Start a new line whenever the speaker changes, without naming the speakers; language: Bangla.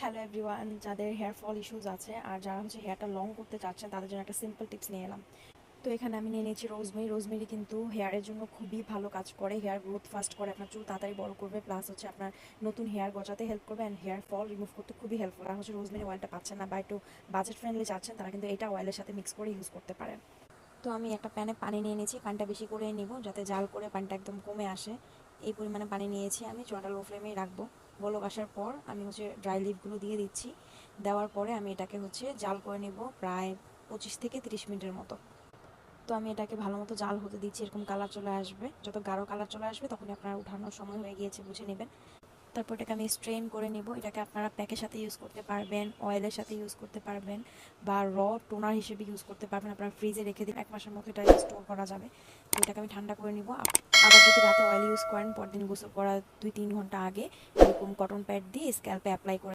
হ্যালো এভরিওয়ান, যাদের হেয়ার ফল ইস্যুস আছে আর যারা হেয়ারটা লং করতে চাচ্ছেন তাদের জন্য একটা সিম্পল টিপস নিয়ে এলাম। তো এখানে আমি নিয়ে নিয়েছি রোজমেরি কিন্তু হেয়ারের জন্য খুবই ভালো কাজ করে, হেয়ার গ্রোথ ফাস্ট করে, আপনার চুল তাড়াতাড়ি বড় করবে, প্লাস আপনার নতুন হেয়ার গজাতে হেল্প করবে অ্যান্ড হেয়ার ফল রিমুভ করতে খুবই হেল্পফুল। আর রোজমেরি অয়েলটা পাচ্ছেন না বা একটু বাজেট ফ্রেন্ডলি চাচ্ছেন তারা কিন্তু এটা অয়েলের সাথে মিক্স করে ইউজ করতে পারেন। তো আমি একটা প্যানে পানি নিয়ে নিয়েছি, পানিটা বেশি করে নিব যাতে জাল করে পানিটা একদম কমে আসে। এই পরিমাণে পানি নিয়েছি, আমি চুলাটা লো ফ্লেমেই রাখবো। বলক আসার পর আমি ড্রাই লিভগুলো দিয়ে দিচ্ছি। দেওয়ার পরে আমি এটাকে জাল করে নিব প্রায় 25 থেকে 30 মিনিটের মতো। তো আমি এটাকে ভালো মতো জাল হতে দিচ্ছি, এরকম কালার চলে আসবে, যত গাঢ় কালার চলে আসবে তখনই আপনার উঠানোর সময় হয়ে গিয়েছে বুঝে নেবেন। তারপর এটাকে আমি স্ট্রেন করে নিব। এটাকে আপনারা প্যাকের সাথে ইউজ করতে পারবেন, অয়েলের সাথে ইউজ করতে পারবেন বা টোনার হিসেবে ইউজ করতে পারবেন। আপনারা ফ্রিজে রেখে দিন, 1 মাসের মতো এটা স্টোর করা যাবে। তো এটাকে আমি ঠান্ডা করে নিব। আবার যদি রাতে অয়েল ইউজ করেন, পরদিন গোসল করার 2-3 ঘন্টা আগে এরকম কটন প্যাড দিয়ে স্ক্যাল্পে অ্যাপ্লাই করে